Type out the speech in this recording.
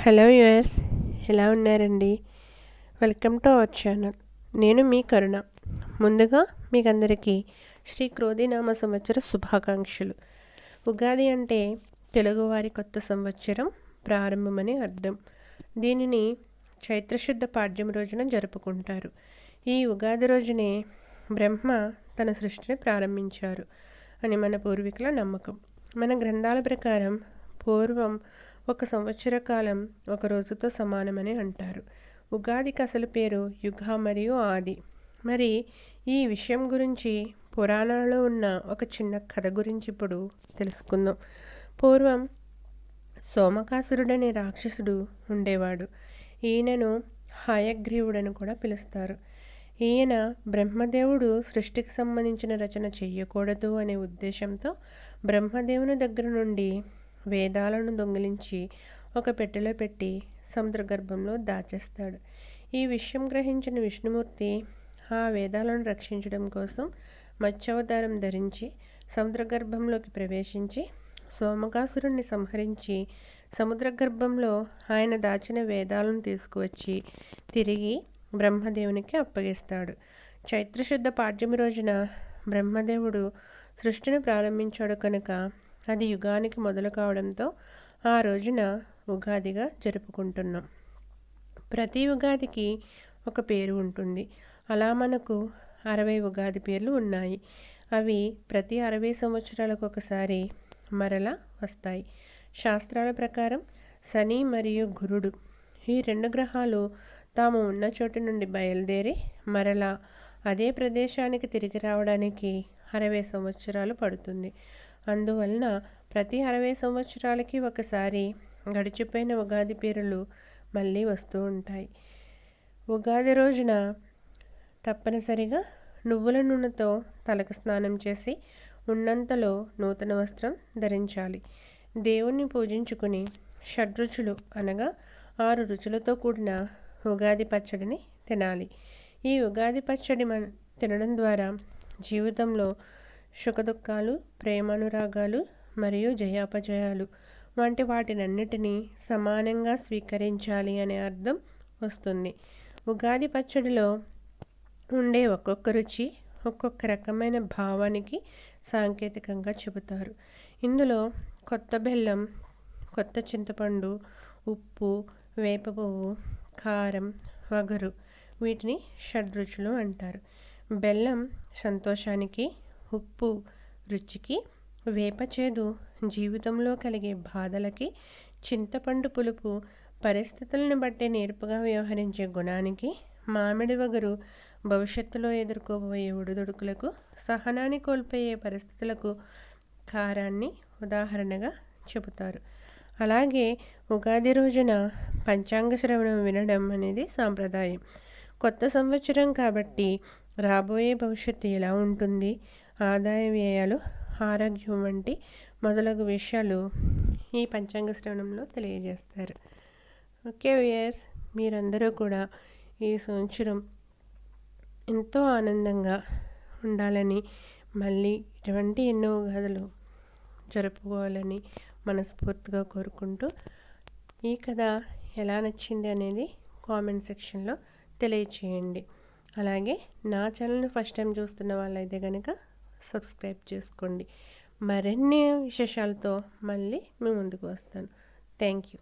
Hello US, ఎలా ఉన్నారండి? Welcome to our channel. నేను మీ కరుణ. ముందుగా మీకందరికీ శ్రీ క్రోధినామ సంవత్సర శుభాకాంక్షలు. ఉగాది అంటే తెలుగువారి కొత్త సంవత్సరం ప్రారంభమని అర్థం. దీనిని చైత్రశుద్ధ పాడ్యం రోజున జరుపుకుంటారు. ఈ ఉగాది రోజునే బ్రహ్మ తన సృష్టిని ప్రారంభించారు అని మన పూర్వీకుల నమ్మకం. మన గ్రంథాల ప్రకారం పూర్వం ఒక సంవత్సర కాలం ఒక రోజుతో సమానమని అంటారు. ఉగాదికి అసలు పేరు యుగ మరియు ఆది. మరి ఈ విషయం గురించి పురాణాలలో ఉన్న ఒక చిన్న కథ గురించి ఇప్పుడు తెలుసుకుందాం. పూర్వం సోమకాసురుడనే రాక్షసుడు ఉండేవాడు. ఈయనను హయగ్రీవుడని కూడా పిలుస్తారు. ఈయన బ్రహ్మదేవుడు సృష్టికి సంబంధించిన రచన చెయ్యకూడదు అనే ఉద్దేశంతో బ్రహ్మదేవుని దగ్గర నుండి వేదాలను దొంగిలించి ఒక పెట్టెలో పెట్టి సముద్ర గర్భంలో దాచేస్తాడు. ఈ విషయం గ్రహించిన విష్ణుమూర్తి ఆ వేదాలను రక్షించడం కోసం మత్స్యావతారం ధరించి సముద్ర గర్భంలోకి ప్రవేశించి సోమకాసురుణ్ణి సంహరించి సముద్ర గర్భంలో ఆయన దాచిన వేదాలను తీసుకువచ్చి తిరిగి బ్రహ్మదేవునికి అప్పగిస్తాడు. చైత్రశుద్ధ పాడ్యమి రోజున బ్రహ్మదేవుడు సృష్టిని ప్రారంభించాడు కనుక అది యుగానికి మొదలు కావడంతో ఆ రోజున ఉగాదిగా జరుపుకుంటున్నాం. ప్రతి ఉగాదికి ఒక పేరు ఉంటుంది. అలా మనకు 60 ఉగాది పేర్లు ఉన్నాయి. అవి ప్రతి 60 సంవత్సరాలకు ఒకసారి మరలా వస్తాయి. శాస్త్రాల ప్రకారం శని మరియు గురుడు ఈ 2 గ్రహాలు తాము ఉన్న చోటు నుండి బయలుదేరి మరలా అదే ప్రదేశానికి తిరిగి రావడానికి 60 సంవత్సరాలు పడుతుంది. అందువలన ప్రతి 60 సంవత్సరాలకి ఒకసారి గడిచిపోయిన ఉగాది పేర్లు మళ్ళీ వస్తూ ఉంటాయి. ఉగాది రోజున తప్పనిసరిగా నువ్వుల నూనెతో తలకు స్నానం చేసి ఉన్నంతలో నూతన వస్త్రం ధరించాలి. దేవుణ్ణి పూజించుకుని షడ్రుచులు అనగా 6 రుచులతో కూడిన ఉగాది పచ్చడిని తినాలి. ఈ ఉగాది పచ్చడి తినడం ద్వారా జీవితంలో సుఖదుఖాలు, ప్రేమానురాగాలు మరియు జయాపజయాలు వంటి వాటినన్నిటినీ సమానంగా స్వీకరించాలి అనే అర్థం వస్తుంది. ఉగాది పచ్చడిలో ఉండే ఒక్కొక్క రుచి ఒక్కొక్క రకమైన భావానికి సాంకేతికంగా చెబుతారు. ఇందులో కొత్త బెల్లం, కొత్త చింతపండు, ఉప్పు, వేప పువ్వు, కారం, వగరు వీటిని షడ్రుచులు అంటారు. బెల్లం సంతోషానికి, ఉప్పు రుచికి, వేప చేదు జీవితంలో కలిగే బాధలకి, చింతపండు పులుపు పరిస్థితులను బట్టి నేర్పుగా వ్యవహరించే గుణానికి, మామిడి వగరు భవిష్యత్తులో ఎదుర్కోబోయే ఒడిదుడుకులకు, సహనాన్ని కోల్పోయే పరిస్థితులకు కారాన్ని ఉదాహరణగా చెబుతారు. అలాగే ఉగాది రోజున పంచాంగ శ్రవణం వినడం అనేది సాంప్రదాయం. కొత్త సంవత్సరం కాబట్టి రాబోయే భవిష్యత్తు ఎలా ఉంటుంది, ఆదాయ వ్యయాలు, ఆరోగ్యం వంటి మొదలగు విషయాలు ఈ పంచాంగ శ్రవణంలో తెలియజేస్తారు. ఓకే వ్యూయర్స్, మీరందరూ కూడా ఈ సంవత్సరం ఎంతో ఆనందంగా ఉండాలని, మళ్ళీ ఇటువంటి ఎన్నో ఉగాదులు జరుపుకోవాలని మనస్ఫూర్తిగా కోరుకుంటూ, ఈ కథ ఎలా నచ్చింది అనేది కామెంట్ సెక్షన్లో తెలియచేయండి. అలాగే నా ఛానల్ని ఫస్ట్ టైం చూస్తున్న వాళ్ళైతే కనుక సబ్స్క్రైబ్ చేసుకోండి. మరిన్ని విశేషాలతో మళ్ళీ మీ ముందుకు వస్తాను. Thank you.